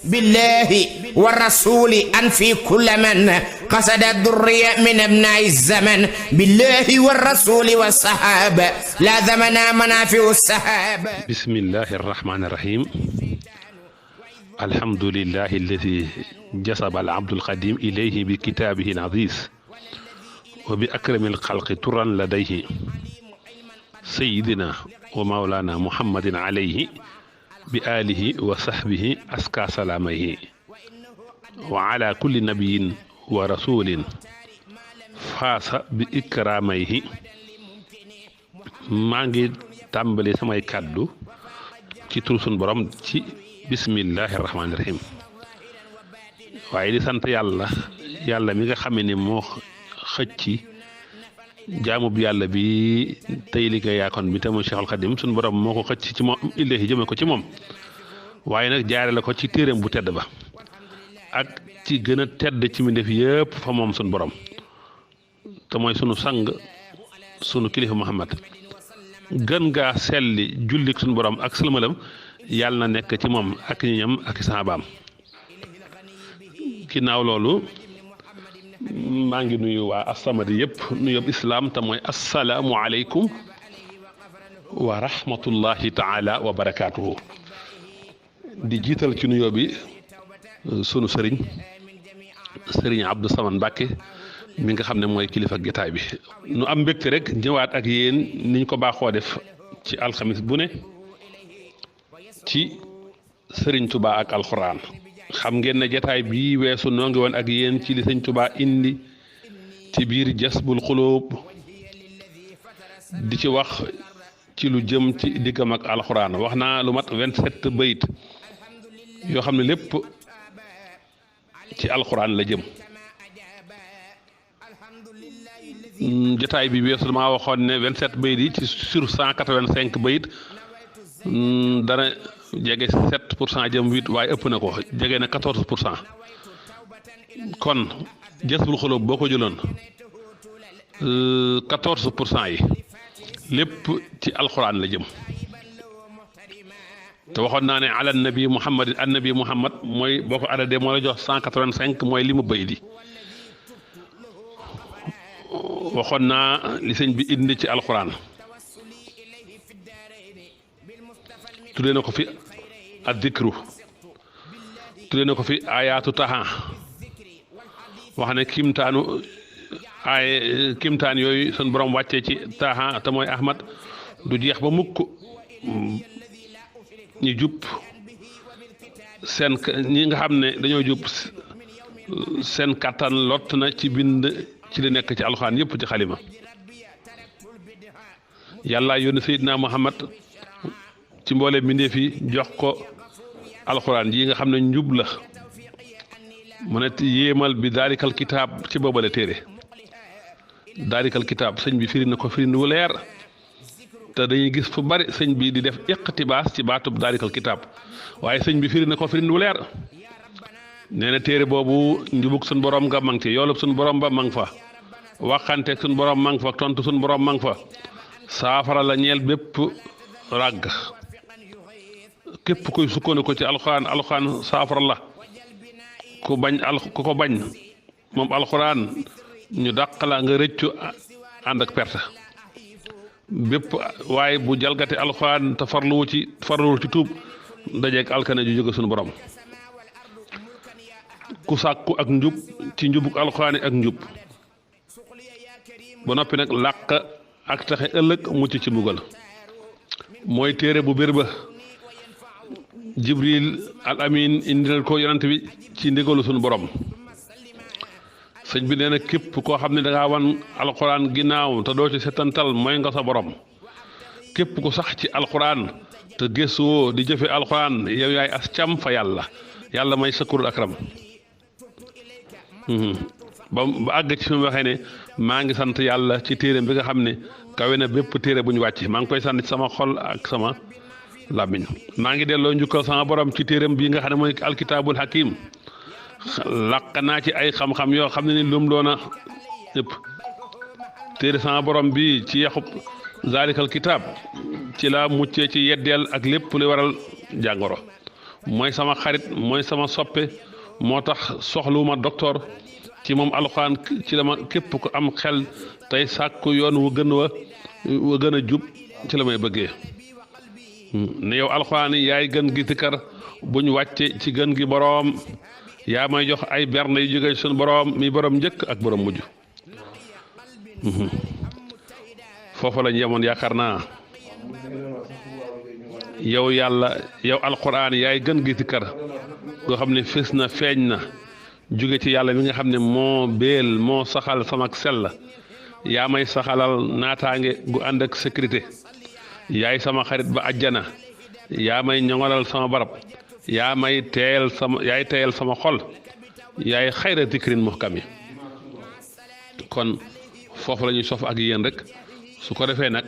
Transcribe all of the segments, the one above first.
بالله والرسول أنفي كل من قصد الذرية من أبناء الزمن بالله والرسول والصحابة لا زمنا منافع السحاب. بسم الله الرحمن الرحيم. الحمد لله الذي جسب العبد القديم إليه بكتابه العزيز وبأكرم الخلق ترا لديه سيدنا ومولانا محمد عليه بآله وصحبه أزكى سلامه وعلى كل نبي ورسول فاس بإكرامه. maa ngi tàmbali samay kàddu ci tur sunu borom ci bismillahi rahmaani rahim waaye di sant yàlla mi nga xam ne moo xëcc jaamu bi yàlla bi tey liggéey yaakoon bi te mu Cheikhul Khadim sunu borom moo ko xëcc ci moom illahi jëme ko ci moom waaye nag jaare la ko ci téereem bu tedd ba ak ci gën a tedd ci mbindeef yëpp fa moom sunu borom te mooy sunu sang sunu kilifa Muhammad gën ngaa selli jullik sunu borom ak salmalam yàlla na nekk ci moom ak ñoñam ak saabaam. ginnaaw loolu maa ngi nuyu waa As-Samadiyya yëpp nuyób islaam te mooy assalaamu aleykum wa rahmatullahi taala wa barakaatuhu. di jiital ci nuyoo bi sunu sëriñ Abdou Samane Mbàkke mi nga xam ne mooy kilifa gitaay bi nu am mbégte rek ñëwaat ak yéen niñ ko baaxoo def ci alxamis bu ne ci sëriñ Tuubaa ak alxuraan. xam ngeen ne jataay bii weesu noo ngi woon ak yéen ci li sëriñ Tuubaa indi ci biir Jasbul Xuluub di ci wax ci lu jëm ci diggam ak alxuraan wax naa lu mat 27 bayit yoo xam ne lépp ci alxuraan la jëm. jotaay bi weesu damaa waxoon ne 27 bayit yi ci sur 185 bayit dana jege 7% jëm 8 waaye ëpp na ko jege na 14%. kon Jasbul Xuluub boo ko jëloon 14% yi lépp ci alxuraan la jëm te waxoon naa ne ala nabi muhammadin annabi muhammad mooy boo ko adadee moo la jox 185 mooy li mu bayit yi. waxoon naa li sëñ bi indi ci alxuraan tuddee na ko fi addikru tuddee na ko fi ayaatu taha wax ne kimtaan yooyu sun borom wàccee ci taha te mooy ahmad du jeex ba mukk ñu jub ñi nga xam ne dañoo jub seen kàttan lott na ci bind ci li nekk ci alxuraan yëpp ci xalima. yàlla yónni Seydina Muhammad ci mboole mbindeef yi jox ko alxuraan yi nga xam ne njub la mu ne yéemal bi daarikal kitaab ci boobale téere daarikal kitaab sëñ bi firi na ko firi wu leer te dañuy gis fu bari sëñ bi di def iqtibaas ci baatub daarikal kitaab waaye sëñ bi firi na ko firi wu leer. nee na téere boobu njubug suñ borom nga mang ci yoolub suñ borom ba mang fa waxanteeg suñ borom mang fa tontu suñ borom mang fa saafara la ñeel bépp ràgg képp kuy sukkandiku ci alxuraan saafara la ku ko bañ moom alxuraan ñu dàq la nga rëccu ànd ak perte bépp waaye bu jalgati alxuraan te farluwu ci tuub dajeeg alkane ju jóge suñu borom. ku sàkku ak njub ci njubuk alxuraani ak njub ba noppi nag làq ak taxe ëllëg mucc ci mbugal mooy téere bu bir ba jibril al amin indil ko yonent bi ci ndigalu suñu borom. sëñ bi nee na képp koo xam ne dangaa wan alxuraan ginnaaw te doo ci setantal mooy nga sa borom képp ku sax ci alxuraan te gëstuwoo di jëfe alxuraan yow yaay as cam fa yàlla may sakurul akram. ba àgg ci fi mu waxee ne maa ngi sant yàlla ci téere bi nga xam ne kawe na bépp téere bu ñu wàcc maa ngi koy sant ci sama xol ak sama làmmiñ maa ngi delloo njukkal sama borom ci téereem bii nga xam ne mooy alkitaabul hakim làq naa ci ay xam-xam yoo xam ne ni lum doona yëpp téere sama borom bi ci yaxub zaalikal kitaab ci la muccee ci yeddeel ak lépp li waral jàngoro mooy sama xarit mooy sama soppe moo tax soxluwuma docteur ci moom alxuraan ci la ma képp ku am xel tey sàkku yoon wu gën a jub ci la may bëggee ne yow alxuraan yaay gën gi tikkar bu ñu wàcce ci gën gi boroom yaa may jox ay berne yu jóge suñu boroom mi boroom njëkk ak boroom mujj foofu lañ yemoon yaakaar naa yow yàlla yow alxuraan yaay gën gi tikkar goo xam ne fés na feeñ na jóge ci yàlla mi nga xam ne moo béel moo saxal sama sell yaa may saxalal naataange gu ànd ak sécurité yaay sama xarit ba àjjana yaa may ñoŋalal sama barab yaay teeyal sama xol yaay xayra dikrin muhkami kon foofu la ñuy sof ak yéen rek su ko defee nag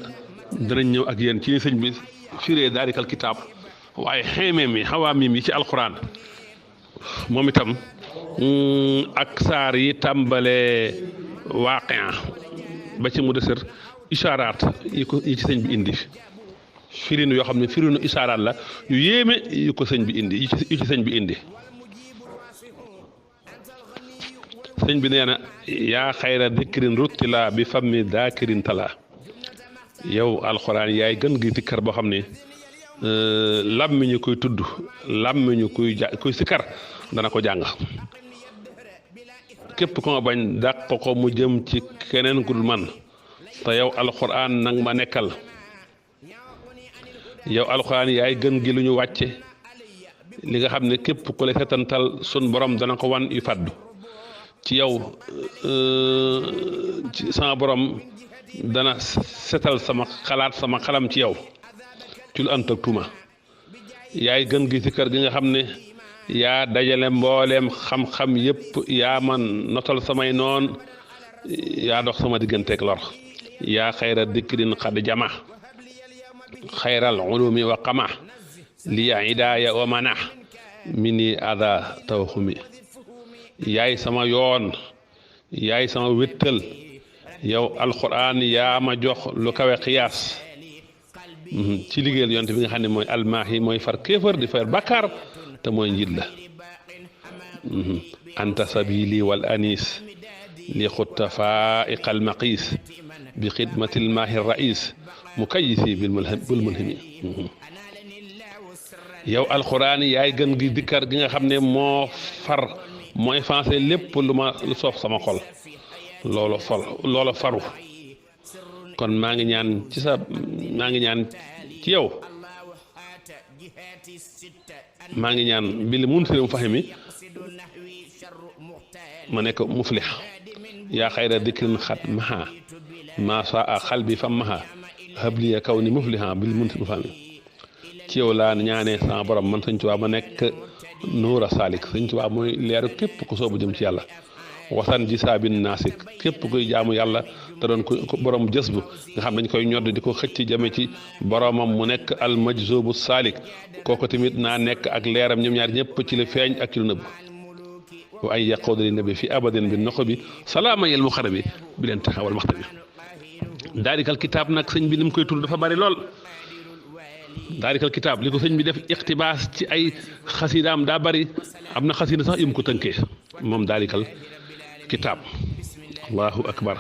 danañ ñëw ak yéen ci ni sëñ bi firee daalikal kitaab waaye xeemeem yi xawaamim yi ci alquran moom itam ak saar yi tàmbalee waaqia ba ci mu desër ishaaraat yi ci sëñ bi indi firinu yoo xam ne firinu ishaaraat la yu yéeme yu ko sëñ bi indi yu ci sëñ bi indi sëñ bi nee na yaa xayra dikrin ruttila bi fammi daakirin tala yow alxuraan yaay gën gi sikkar boo xam ne làmmiñu koy tudd làmmiñu kuy sikkar dana ko jàng képp ko ma bañ dàq ko mu jëm ci keneen ku dul man te yow alxuraan nang ma nekkal yow alxuraan yaay gën gi lu ñu wàcce li nga xam ne képp ku la setantal sun borom dana ko wan yu fàddu ci yow ci sama borom dana setal sama xalaat sama xalam ci yow ci lu ant ak tuuma yaay gën gi ci kër gi nga xam ne yaa dajale mbooleem xam-xam yépp yaa man notal samay noon yaa dox sama digganteeg lor yaa xayra dikrin xad jama xayral ulumi wa qama liya idaaya wa mana mini ada tawxumi yaay sama yoon yaay sama wéttal yow alquran yaa ma jox lu kawe xiyaas ci liggéeyal yonte bi nga xam ne mooy almaahi mooy far kéefër di far bàkkaar te mooy njiit la anta sabili wal anis li xutta faiqal maqis bi xidmatil maahi rais mukayisi bil mulhimi yow alquran yaay gën gi dikkar gi nga xam ne moo far moo effacé lépp lu soof sama xol loolu faru kon maa ngi ñaan ci yow maa ngi ñaan bil munsirim fahimi ma nekk muflix yaa xayra dikrin xat maha ma saa xalbi fam maha habliya kaw ni mufliha bil munsirim fahimi ci yow laa ñaanee sama borom man Sëñ Tuubaa ma nekk nuura saalik Sëñ Tuubaa mooy leeru képp ku soobu jëm ci yàlla wasan ji saabin naasik képp kuy jaamu yàlla te doon ko borom jës bu nga xam dañ koy ñodd di ko xëcc jëme ci boromam mu nekk al majzubu saalik kooku tamit naa nekk ak leeram ñoom ñaar ñëpp ci la feeñ ak ci lu nëbb wa ay yaqoodu li nabi fi abadin bi noqo bi salaama yel mu xara bi bi leen taxawal maxta bi daalikal kitaab nag sëñ bi li mu koy tudd dafa bari lool daalikal kitaab li ko sëñ bi def iqtibaas ci ay xasidaam daa bari am na xasida sax yum ko tënkee moom daalikal kitaab allahu akbar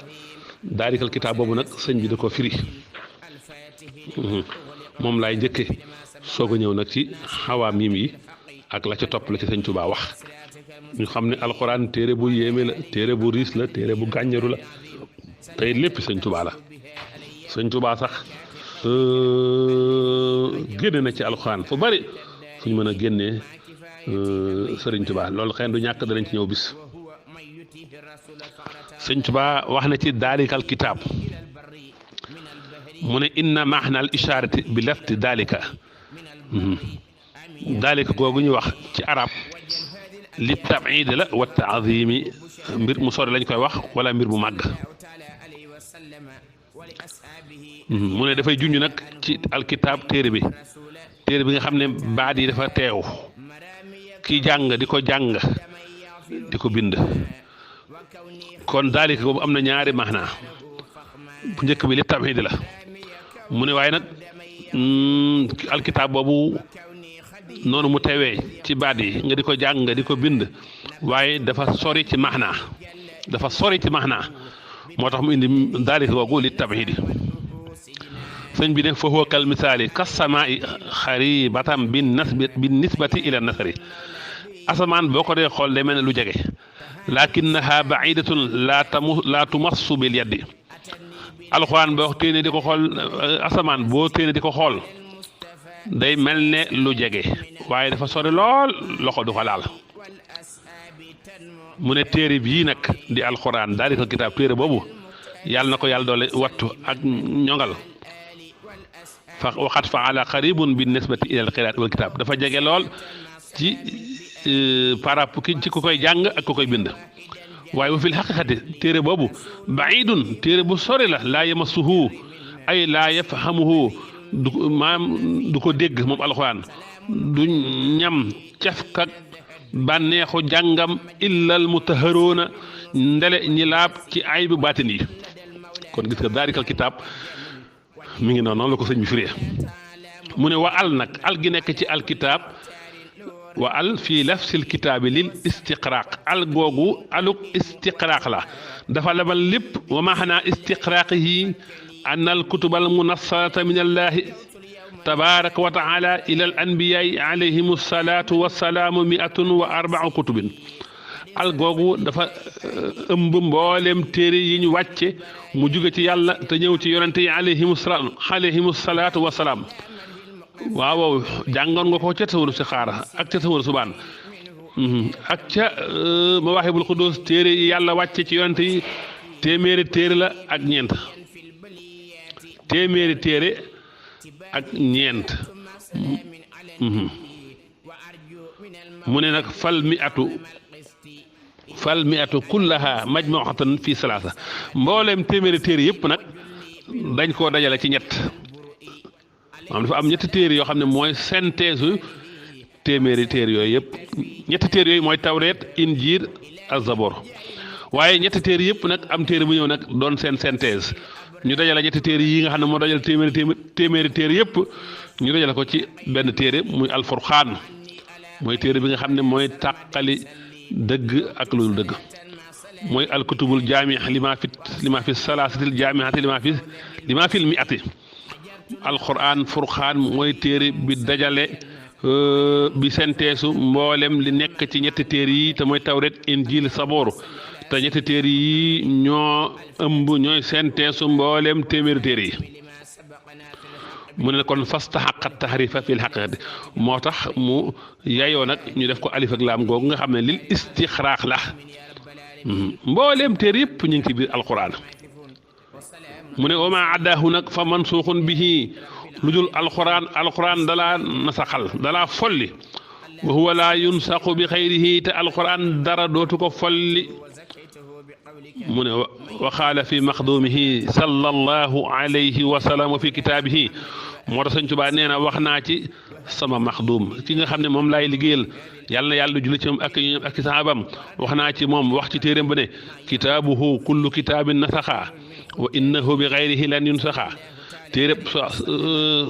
daalikal kitaab boobu nag sëñ bi da ko firi moom laay njëkke soog a ñëw nag ci xawaa miim yi ak la ca topp la ci sëñ Tuubaa wax ñu xam ne alxuraan téere bu yéeme la téere bu riis la téere bu gàññaru la tey lépp sëñ Tuubaa la sëñ Tuubaa sax génne na ci alxuraan fu bari fu ñu mën a génnee sëriñ Tuubaa loolu xëy na du ñàkk danañ ci ñëw bis sëñ Tuubaa wax na ci daalikal kitaab mu ne inna maxna al ishaarati bi lafti daalika daalika googu ñu wax ci arab li tabiid la wa taazimi mbir mu sori lañ koy wax wala mbir mu màgg mu ne dafay junj nag ci alkitaab téere bi nga xam ne baat yi dafa teew ki jàng di ko jàng di ko bind kon daalika boobu am na ñaari maana bu njëkk bi li tabiid la mu ne waaye nag alkitaab boobu noonu mu tewee ci baat yi nga di ko jàng nga di ko bind waaye dafa sori ci maxnaa moo tax mu indi daalika googu li tabhidi sëñ bi ne fa huwa kal misaali kas samaa'i xaribatan bin nisbati ila nasri asamaan boo ko dee xool day mel ne lu jege lakinnaha ba'idatun laa tumassu bil yaddi alxuraan boo téene di ko xool asamaan boo téene di ko xool day mel ne lu jege waaye dafa sori lool loxo du ko laal mu ne téere bii nag di alxuraan daalika kitaab téere boobu yàlla na ko yàlla doole wattu ak ñongal fa waxat fa ala qaribun bin nisbati ila al qiraat wal kitaab dafa jege lool ci par rapport ci ku koy jàng ak ku koy bind waaye wa fil xaqiqati téere boobu baidun téere bu sori la laa yamassuhu ay laa yafhamuhu du ko dégg moom alxuraan du ñam cafkak bànneexu jàngam illal mutaharoona ndele ñi laab ci ay bu baatin yi kon gis nga daalikal kitaab mi ngi noonu la ko sëñ bi firee mu ne wa al nag al gi nekk ci alkitaab wa al fii lafsil kitaabi lil istiqraaq al googu aluk istiqraaq la dafa labal lépp wa maxanaa istiqraaqihi an al kutubal munassarata min allahi tabaraka wa taala ila al anbiyaai alayhim salaatu wasalaamu 104 kutubin al googu dafa ëmb mboolem téere yi ñu wàcce mu jóge ci yàlla te ñëw ci yonente yi alayhimu salaatu wasalaam waaw jàngoon nga ko ca tasawur si xaara ak ca tasawur subaan ak ca mawaahibul xudus téere yi yàlla wàcce ci yonente yi téeméeri téere la ak ñeent téeméeri téere ak ñeent mu ne nag fal mi'atu kullaha majmu'atan fi salaasa mbooleem téeméeri téere yëpp nag dañ koo dajale ci ñett maanaam dafa am ñetti téere yoo xam ne mooy synthèse téeméeri téere yooyu yëpp ñetti téere yooyu mooy tawreet injiil ak zabor waaye ñetti téere yëpp nag am téere bu ñëw nag doon seen synthèse ñu dajale ñetti téere yi nga xam ne moo dajale téeméeri téere yëpp ñu dajale ko ci benn téere muy alfurqaan mooy téere bi nga xam ne mooy tàqali dëgg ak lu dul dëgg mooy alkutubul jaami lima fi salaasatil jaamiati lima fil mi'ati alquran furqaan mooy téere bi dajale bi senteesu mboolem li nekk ci ñetti téere yi te mooy tawret injil saboor te ñetti téere yi ñoo ëmb ñooy senteesu mboolem téeméeri téere yi mu ne kon fastahaqa tahrifa fil haqiqati moo tax mu yayoo nag ñu def ko alif ak laam googu nga xam ne lil istixraaq la mbooleem téere yëpp ñu ngi ci biir alquran mu ne wa ma addaahu nag fa mansuuxun bihi lu dul alquran dalaa nasaxal dalaa folli wa huwa laa yunsaqu bi xayrihi te alquran dara dootu ko folli mu ne wa qaala fi maxduumihi sallallahu alayhi wa sallam fi kitaabihi moo tax sëñ Tuubaa nee na wax naa ci sama maxduum ki nga xam ne moom laay liggéeyal yàlla na yàlla julli ci moom ak ñoom ak sahabam wax naa ci moom wax ci téeréem ba ne kitaabuhu kullu kitaabin nasaxa wa innahu bi xayrihi lan yunsaxa téere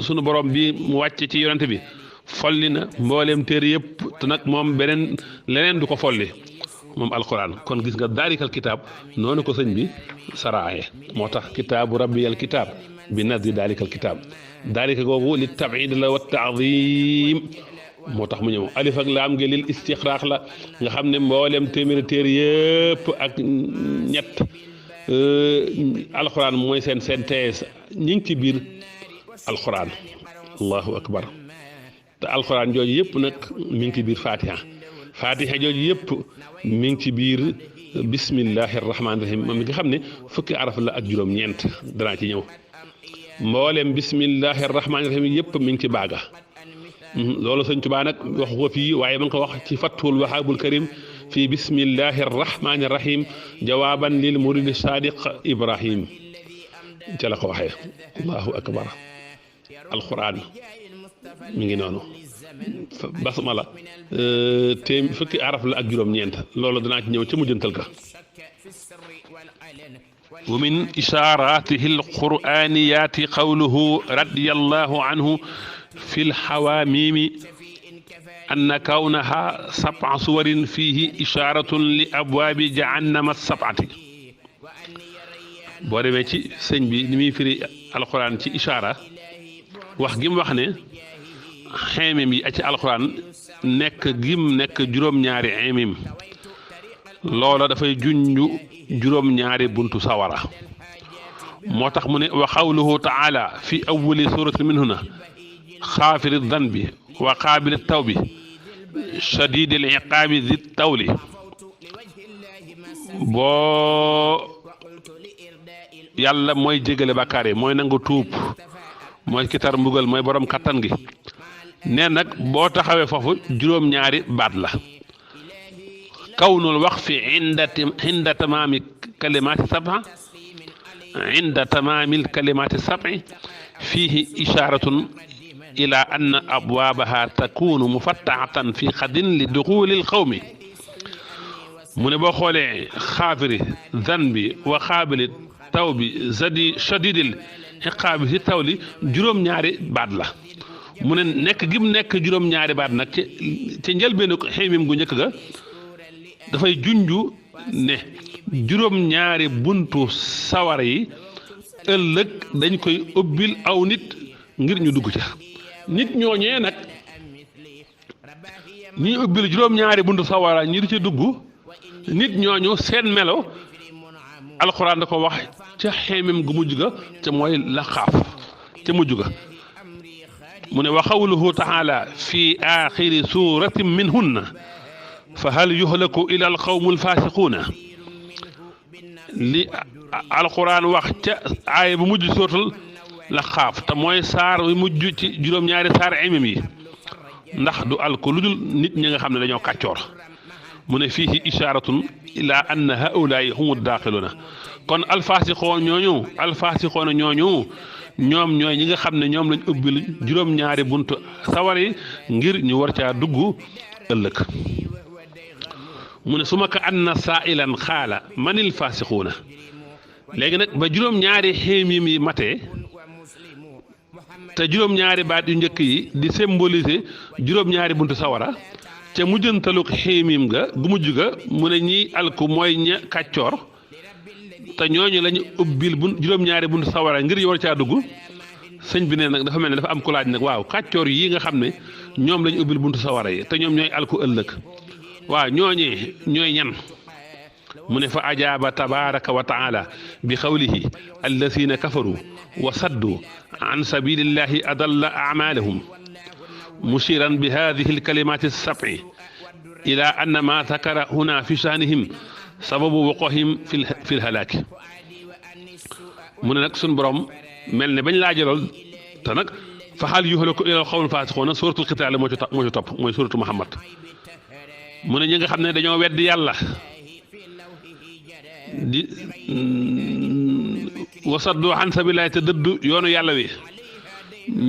sunu borom bi mu wàcce ci yonent bi folli na mbooleem téere yëpp te nag moom leneen du ko folli moom alquran kon gis nga daalikal kitaab noonu ko sëñ bi saraaye moo tax kitaabu rabbiyal kitaab bi nazdi daalikal kitaab daalika googu li tabid la wa taadim moo tax mu ñëw alif ak laam gi lil istixraaq la nga xam ne mboolem téeméeri téere yëpp ak ñett alquran mooy seen synthèse ñi ngi ci biir alquran allahu akbar te alquran jooju yëpp nag mi ngi ci biir fatiha jooju yëpp mi ngi ci biir bismillahi rahmaani rahim moom mi nga xam ne fukki araf la ak juróom-ñeent danaa ci ñëw mboolem bismillahi rahmaani rahim yëpp mi ngi ci baaga loolu sëñ Tuubaa nag waxu ko fii waaye ma ngi ko wax ci fathul wahaabul karim fii bismillahi rahmaani rahim jawaaban lil muridi sadiq ibrahim ca la ko waxee allahu akbar alquran mi ngi noonu basmala fukki araf la ak juróom-ñeent loolu danaa ci ñëw ca mujjantal ka wa min ishaaratihi alqur'aniyaati qawluhu radiyallahu anhu fi lxawaamimi anna kawnaha sab'a suwarin fihi isharatun li abwaabi jahannama sab'ati boo demee ci sëñ bi ni muy firi alxuraan ci ishaara wax gi mu wax ne xeemim yi ci alxuraan nekk gim nekk juróom-ñaari xeemim loola dafay junju juróom-ñaari buntu sawara moo tax mu ne wa qawluhu taala fi awwali suratin minhuna xaafiri danbi wa qaabili tawbi shadidil iqaabi zi tawli boo yàlla mooy jégale bàkkaar yi mooy nangu tuub mooy kitar mbugal mooy borom kattan gi nee nag boo taxawee foofu juróom-ñaari baat la kawnul waqfi inda tamaami kalimaati sab'a inda tamaamil kalimaati sab'i fiihi ishaaratun ila anna abwaabaha takunu mufattaxatan fi xadin li duxulil xawmi mu ne boo xoolee xaafiri zanbi wa xaabili taw bi shadidil iqaabi si tawli juróom-ñaari baat la mu ne nekk gi mu nekk juróom-ñaari baat nag ci njëlbeenu xeymim gu njëkk ga dafay junju ne juróom-ñaari buntu sawara yi ëllëg dañ koy ubbil aw nit ngir ñu dugg ca nit ñooñee nag ñi ubbil juróom-ñaari buntu sawara ñi di ca dugg nit ñooñu seen melo alxuraan da ko wax ca xeemim gu mujj ga ca mooy la xaaf ca mujj ga mu ne wa qawluhu taala fi axiri suratin minhunna fa hal yuhlaku ila alqawmu alfasiquuna li alxuraan wax ca aaya bu mujj sootal la xaaf te mooy saar wi mujj ci juróom-ñaari saar xeemim yi ndax du alko lu dul nit ñi nga xam ne dañoo kàccoor mu ne fiihi ishaaratun ila anna haulaai humu daaxiluuna kon alfaasixoon ñooñu ñoom ñooy ñi nga xam ne ñoom lañ ubbil juróom-ñaari buntu sawar yi ngir ñu war caa dugg ëllëg mu ne su ma ka anna saailan xaala manil faasixuuna léegi nag ba juróom-ñaari xéemim yi matee te juróom-ñaari baat yu njëkk yi di symboliser juróom-ñaari buntu sawara ca mujjantaluk xéemim ga gu mujj ga mu ne ñi alku mooy ña kàccoor te ñooñu lañu ubbil juróom-ñaari buntu sawara ngir war caa dugg sëñ bi ne nag dafa mel ne dafa am ku laaj nag waaw kàccoor yi nga xam ne ñoom lañu ubbil buntu sawara yi te ñoom ñooy alku ëllëg waaw ñooñee ñooy ñan mu ne fa ajaaba tabaraka wa taala bi qawlihi allazina kafaru wa saddu an sabilillahi adalla amalahum mushiran bi hadihi alkalimati alsab'i ila anna ma zakara huna fi shanihim sababu wuquhim fi lhalaaki mu ne nag suñ borom mel ne bañ laajalool te nag fa hal yuhlaku ila alqawmi alfasiquna suratul qitaal moo ci topp mooy suratu Muhammad mu ne ñi nga xam ne dañoo weddi yàlla di wasaddu an sabilillahi te dëddu yoonu yàlla wi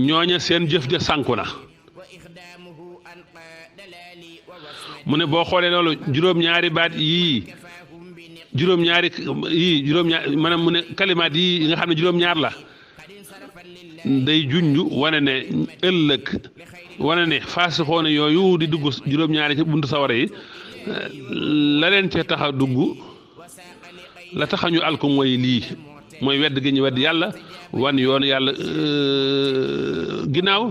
ñooña seen jëf ja sànku na mu ne boo xoolee loolu juróom-ñaari baat yii juróom-ñaari maanaam mu ne kalimaat yii nga xam ne juróom-ñaar la day junju wane ne ëllëg wane ne faasixoona yooyu di dugg juróom-ñaari ci buntu sawara yi la leen ca tax a dugg la tax ñu alko mooy lii mooy wedd gi ñu wedd yàlla wan yoon yàlla ginnaaw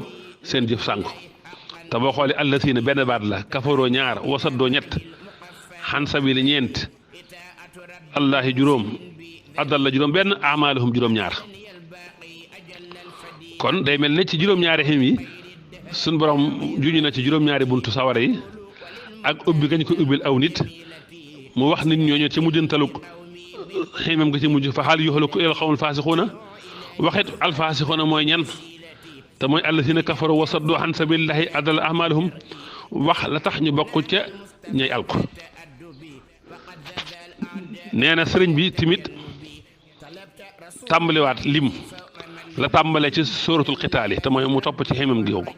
seen jëf sànku te boo xoolee allasiina benn baat la kafaroo ñaar wasaddoo ñett xan sabili ñeent allahi juróom addal la juróom benn amaaluhum juróom ñaar kon day mel ne ci juróom-ñaari xim yi suñ borom juñu na ci juróom-ñaari buntu sawara yi ak ubbi gañ ko ubbil aw nit mu wax nit ñooñu ci mujjantaluk ximam nga ci mujj fa hal yuhlaku ilal qawmil faasiquuna waxit alfaasiquuna mooy ñan te mooy allazina kafaru wa saddu an sabilillahi adalla ahmaluhum wax la tax ñu bokk ca ñay alko nee na sëriñ bi timit tàmbaliwaat lim la tàmbalee ci suratul xitaali te mooy mu topp ci ximam gi googu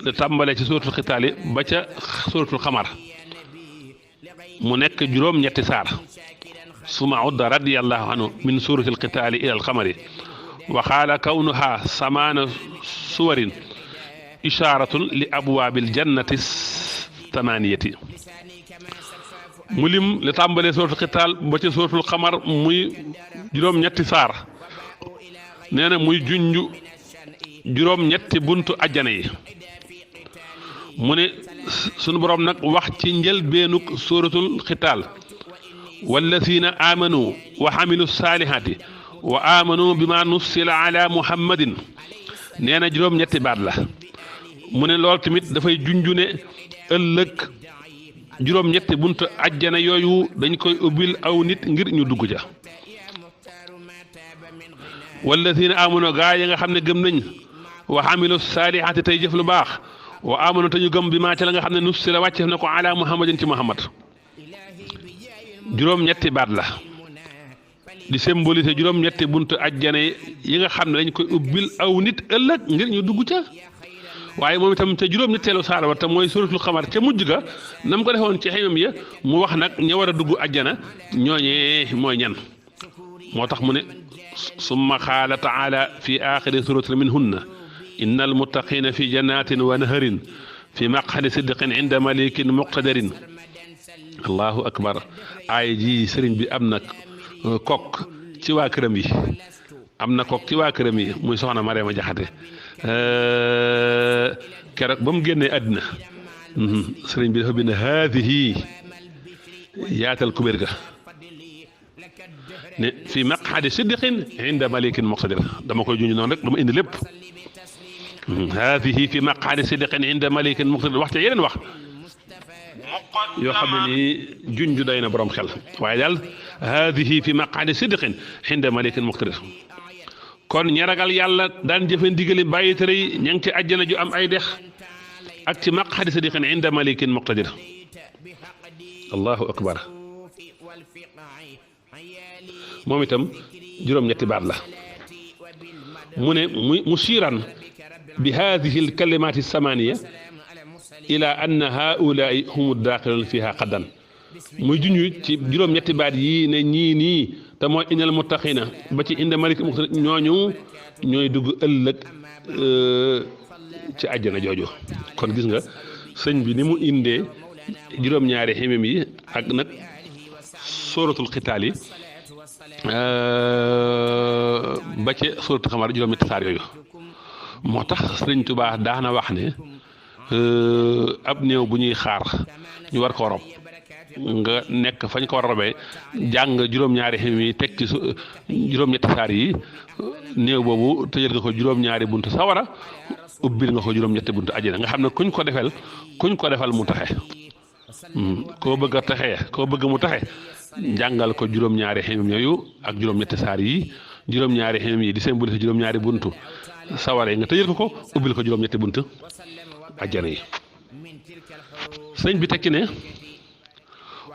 la tàmbalee ci suratul xitaali ba ca suratul xamar mu nekk juróom-ñetti saar suma udda radiyallahu anhu min suratil xitaali ila al xamari wa xaala kawnuha samaana suwarin isharatun li abwaabil jannati thamaniyati mu lim li tàmbalee suratul xitaal ba ci suratul xamar muy juróom-ñetti saar nee na muy junju juróom-ñetti buntu ajjana yi mu ne sunu borom nag wax ci njëlbeenug suratul xitaal wallazina amanu wa amilu saalihaati wa amanu bima nussila ala muhammadin nee na juróom-ñetti baat la mu ne loolu tamit dafay junju ne ëllëg juróom-ñetti buntu ajjana yooyu dañ koy ubbil aw nit ngir ñu dugg ca wallazina amanu gaa yi nga xam ne gëm nañ wa amilu saalihaati tey jëf lu baax wa amanu te ñu gëm bi maa ca la nga xam ne nussila wàcce na ko ala muhammadin ci muhammad juróom-ñetti baat la di symboliser juróom-ñetti buntu ajjana yi nga xam ne dañ koy ubbil aw nit ëllëg ngir ñu dugg ca waaye moom itam ca juróom-ñetteelu saar wa te mooy suratul xamar ca mujj ga nam ko defoon ci xemam ya mu wax nag ña war a dugg ajjana ñooñee mooy ñan moo tax mu ne summa qaala taala fi axiri suratin minhunna inna almuttaqina fi jannatin wa naharin fi maqxadi sidqin inda malikin muqtadarin allahu akbar aaya ji sëriñ bi am na kokk ci waa këram yi am na kokk ci waa këram yi muy soxna Mariama Jaxate keroog ba mu génnee àddina sëriñ bi dafa bind haadihi yaatal kubéer ga ne fi maqxadi sidqin inda malikin muqtadir dama koy junj noonu rek dama indi lépp haadihi fi maqxadi sidqin inda malikin muqtadir wax ca yeneen wax yoo xam ne nii junj day na borom xel waaye daal haadihi fi maqaadi sidqin inda malikin muqtadir kon ña ragal yàlla daan jëfe ndigali bàyyi tere yi ña ngi ci àjjana ju am ay dex ak ci maqaadi sidqin inda malikin muqtadir allahu akbar moom itam juróom-ñetti baat la mu ne muy musiran bi haadihi alkalimaati samaniya ila anna haulaai humu daaxiluun fiha xaddan muy junj ci juróom-ñetti baat yii ne ñii nii te mooy innal muttaqina ba ci inda malik muqtadir ñooñu ñooy dugg ëllëg ci àjjana jooju kon gis nga sëñ bi ni mu indee juróom-ñaari xemem yi ak nag sóoratul xitaal yi ba ci sóoratul xamar juróom-ñetti saar yooyu moo tax sëriñ Tuubaa daana wax ne ab néew bu ñuy xaar ñu war koo rob nga nekk fañ ko war a robee jàng juróom-ñaari xemem yi teg ci juróom-ñetti saar yi néew boobu tëjal nga ko juróom-ñaari buntu sawara ubbil nga ko juróom-ñetti buntu àjjana nga xam ne kuñ ko defal mu taxe koo bëgg a taxe koo bëgg mu taxe jàngal ko juróom-ñaari xemem yooyu ak juróom-ñetti saar yi juróom-ñaari xemem yi di symboliser juróom-ñaari buntu sawara yi nga tëjal ko ubbil ko juróom-ñetti buntu àjjana yi sëñ bi tekki ne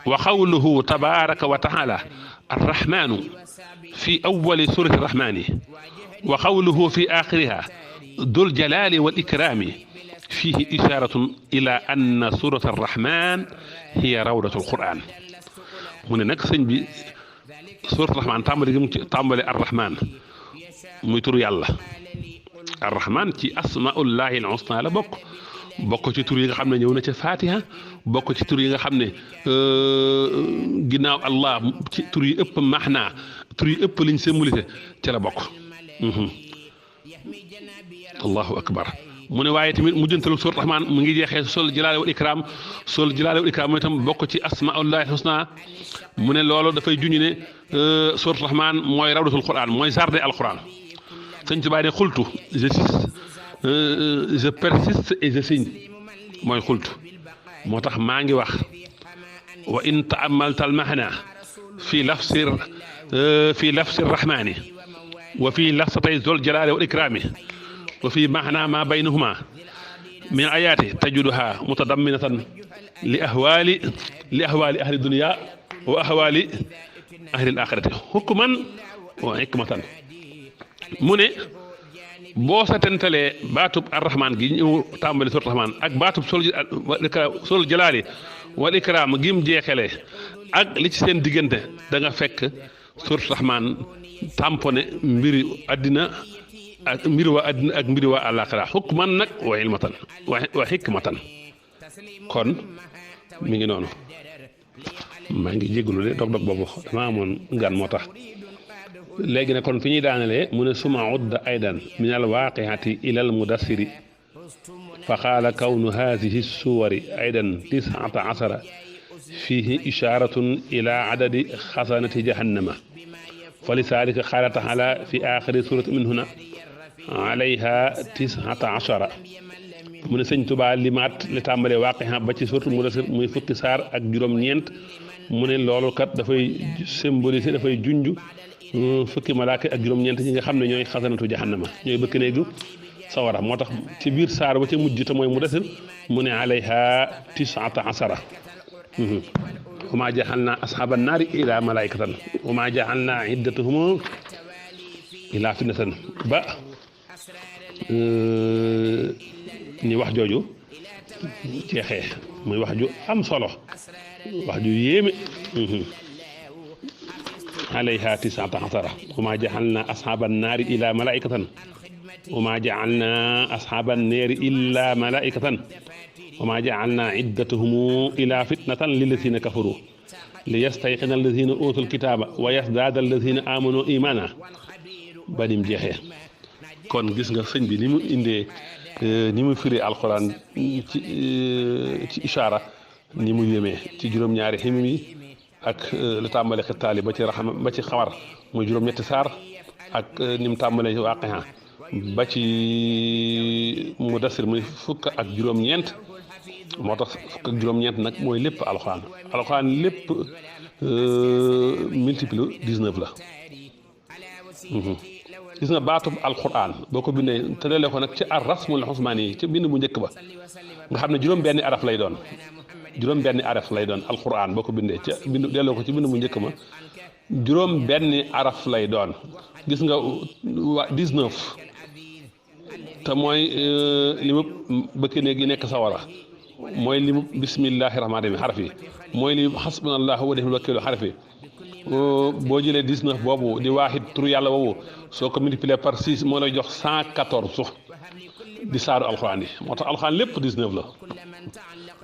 wa qawluhu tabaraka wa taala arrahmanu fi awali surati arrahmani wa qawluhu fi axiriha dul jalali wal ikrami fihi isharatun ila anna surata arrahman hiya rawdatu alquran mu ne nag sëñ bi surat arrahman tàmbali arrahman muy turu yàlla arrahman ci asmaullahi al husna la bokk ci tur yi nga xam ne ñëw na ca Fatiha bokk ci tur yi nga xam ne ginnaaw Allah ci tur yi ëpp maxnaa tur yi ëpp liñ symbolisé ca la bokk allahu akbar mu ne waaye tamit mujjantalu surat rahman mu ngi jeexee sol jalaale wal ikram mooy itam bokk ci asmaullahi husna mu ne loolu dafay junj ne surat rahman mooy rawdatul quran mooy jardin al quran sëñ Tuubaa ne xultu je persiste et je signe mooy xultu moo tax maa ngi wax wa in taamalta almahna fi lafsi rahmani wa fi lafsatay zol jalali wal ikrami wa fi mahna ma baynahuma min ayati tajiduha mutadamminatan li ahwali ahli dunya wa ahwali ahli al-akhirati hukman wa hikmatan mu ne boo setantalee baatub arrahman gi ñëw tàmbali surat rahman ak baatub sol jalaali wal ikram gim jeexele ak li ci seen diggante da nga fekk surat rahman tamponné mbiri àddina ak mbir waa àddina ak mbir waa àllaaxira hukman nag wa ilmatan wa hikmatan kon mi ngi noonu maa ngi jégalu de dog-dog boobu dama amoon ngan moo tax léegi nag kon fi ñuy daanelee mu ne suma udda aydan min al waaqihati ila al mudassiri fa qaala kawnu haadihi suwari aydan 19 fiihi ishaaratun ila adadi xasanati jahannama fa lisaalika qaala taala fi aaxiri suurati min huna alayha 19 mu ne sëñ Tuubaa limaat li tàmbalee waaqiha ba ci suuratu mudassir muy fukki saar ak juróom-ñeent mu ne loolu kat dafay symboliser dafay junj fukki malaaka ak juróom-ñeent ñi nga xam ne ñooy xasanatu jahannama ñooy bëkk néegu sawara moo tax ci biir saar ba ca mujj te mooy mudassir mu ne alayha 19 wa maa ja'alnaa ashaaba naari illaa malaa'ikatan wa maa ja'alnaa iddatahum illaa fitnatan ba ni wax jooju jeexee muy wax ju am solo wax ju yéeme alayha 19 wa maa ja'alnaa ashaaba naari illaa malaa'ikatan wa maa ja'alnaa ashaaba naari illaa malaa'ikatan wa maa ja'alnaa iddatahum illaa fitnatan lillaziina kafaruu liyastayqina allaziina uutul kitaaba wa yazdaada allaziina aamanuu iimaanan ba nim jeexee kon gis nga sëñ bi ni mu indee ni mu firi alxuraan ci ishaara ni mu yéemee ci juróom-ñaari ximim yi ak lu tàmbale xitaali ba ci raxama ba ci xawar muy juróom-ñetti saar ak ni mu tàmbalee ci waaqiha ba ci mudassir muy fukk ak juróom-ñeent moo tax fukk ak juróom-ñeent nag mooy lépp alxuraan lépp multiple 19 la gis nga baatub alxuraan boo ko bindee te dalee ko nag ci ar rasmul usmaani yi ci bind bu njëkk ba nga xam ne juróom-benni araf lay doon alxuraan boo ko bindee ca bind delloo ko ci bind bu njëkk ma juróom-benni araf lay doon gis nga waa 19 te mooy li mu bëkk néeg yi nekk sawara mooy li mu bismillahi rahmaani rahim xaraf yi mooy li xasbunallahu wa ni'mal wakiilu xaraf yi boo jëlee 19 boobu di waaxit turu yàlla boobu soo ko multiplier par 6 moo lay jox 114 di saaru alxuraan yi moo tax alxuraan lépp 19 la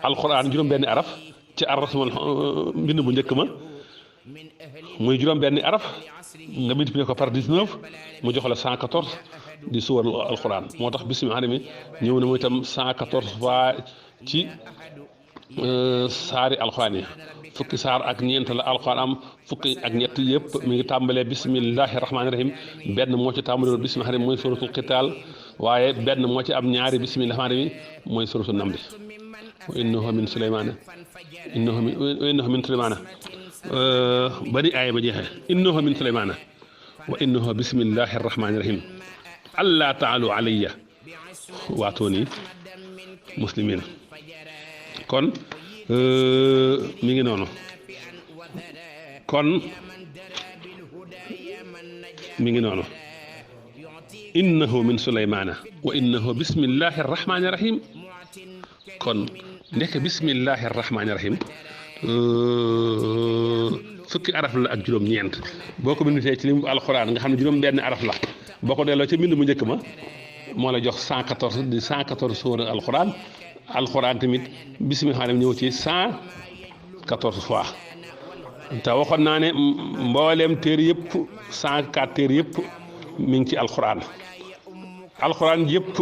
alxuraan juróom-benni araf ci arrasmal mbind bu njëkk ma muy juróom-benni araf nga multiplier ko par 19 mu jox la 114 di suwar alxuraan moo tax bisimilah mi ñëw na muy itam 114 fois ci saari alxuraan yi fukki saar ak ñeent la alxuraan am fukki ak ñett yëpp mi ngi tàmbalee bisimillahi rahmaani rahim benn moo ci tàmbalee woon bisimilah mooy suratul qitaal waaye benn moo ci am ñaari bisimilah rahmaani rahim mooy suratul namli wa innahu min suleymaana ba ni aaya ba jeexee innahu min suleymaana wa innahu bisimillahi rahmaani rahim allaa taalu alayya waatooni muslimin kon mi ngi noonu kon mi ngi noonu innahu min suleymaana wa innahu bismillahi rahmaani rahim kon nekk bismillahi rahmaani rahim fukki araf la ak juróom-ñeent boo ko bindee ci limu alxuraan nga xam ne juróom-benn araf la boo ko delloo ca mbind mu njëkk ma moo la jox 114 di 114 suura alxuraan tamit bisimilah ñëw ci 114 fois te waxoon naa ne mbooleem téere yëpp 104 téere yëpp mi ngi ci alxuraan yëpp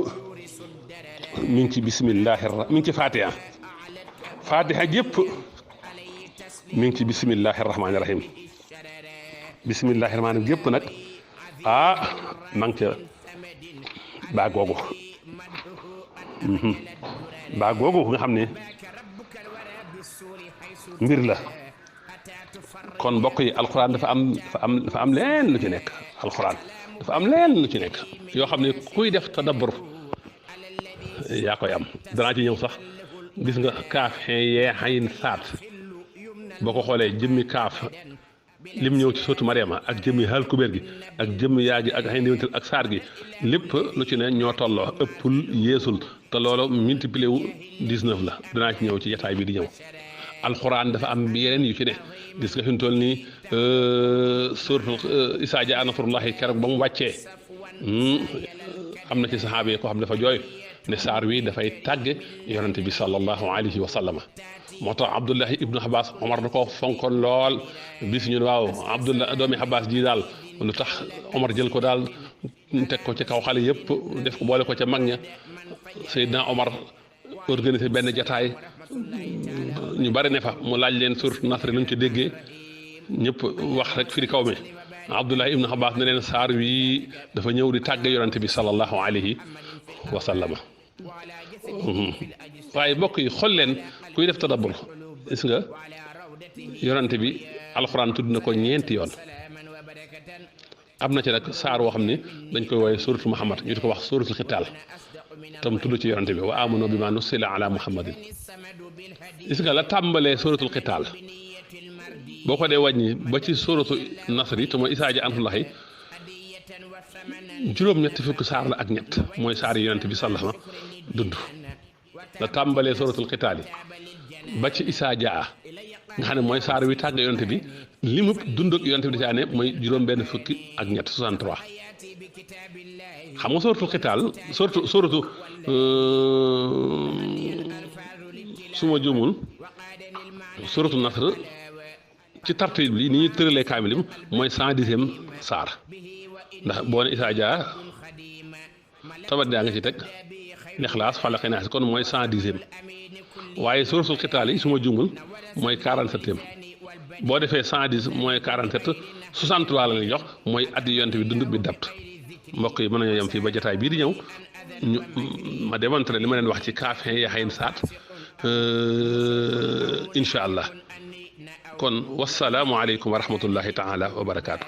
mi ngi ci bisimilah mi ngi ci Fatiha yëpp mi ngi ci bisimilahi rahmaani rahim bisimilahi rahmaani yëpp nag ma ngi ca baa googu baa googu nga xam ne mbir la kon mbokk yi alxuraan dafa am leen lu ci nekk alxuraan dafa am leen lu ci nekk yoo xam ne kuy def tadabbur yaa koy am danaa ci ñëw sax gis nga kaaf yee xayin saat boo ko xoolee jëmmi kaaf lim ñëw ci sotu Mariama ak jëmmi xal kubéer gi ak jëmmi yaa gi ak xayin diwantil ak saar gi lépp lu ci ne ñoo tolloo ëppul yeesul te loolu multiplié wu 19 la danaa ci ñëw ci jataay bi di ñëw alxuraan dafa am yeneen yu ci ne gis nga fi mu toll nii suuratul Isaa jaa nasrullaahi keroog ba mu wàccee am na ci saxaaba yi koo xam dafa jooy ne saar wi dafay tàgge yonente bi sallallahu alayhi wa sallama moo tax Abdullahi ibnu Abbas Omar da ko fonkoon lool bis ñu ne waaw Abdullah doomi Abbas ji daal lu tax Omar jël ko daal teg ko ci kaw xale yëpp def ko boole ko ca mag ña Seydina Omar organisé benn jataay ñu bari ne fa mu laaj leen surat Nasr lu ñu ci déggee ñëpp wax rek firi kaw mi Abdullahi ibnu Abbas ne leen saar wi dafa ñëw di tàgge yonente bi sallallahu alayhi wa sallama waaye mbokk yi xool leen kuy def tadabbur gis nga yonente bi alxuraan tudd na ko ñeenti yoon am na ci nag saar woo xam ne dañ koy woowee suratu Muhammad ñu di ko wax suratul xitaal tam tudd ci yonente bi wa amanu bi ma nussila ala muhammadin gis nga la tàmbalee suratul xitaal boo ko dee wàññi ba ci suratu nasri te mooy isaa ja antullahi juróom-ñetti fukki saar la ak ñett mooy saar yi yonente bi sallaama dund la tàmbalee suratul xitaal yi ba ci isaa jaa nga xam ne mooy saar wi tàgg yonente bi li mu dund ak yonente bi di caane mooy juróom benn fukki ak ñett 63 xam nga suratul xitaal suratu su ma juumul suratu nasr ci tartib bi ni ñuy tëralee kaamilim mooy 110e saar ndax boo ne isaa jaa tabat daa nga ci teg Ixlaas Falaq Naas kon mooy 110e waaye suratul xitaal yi su ma juumul mooy 47e boo defee 110 mooy 47 63 la ñuy jox mooy addi yonent bi dund bi dapt mbokk yi mën nañoo yem fii ba jotaay bii di ñëw ñu ma démontré li ma leen wax ci kaafin yaxayn saat incha allah kon wasalaamu aleykum wa rahmatullahi taala wa barakaatu.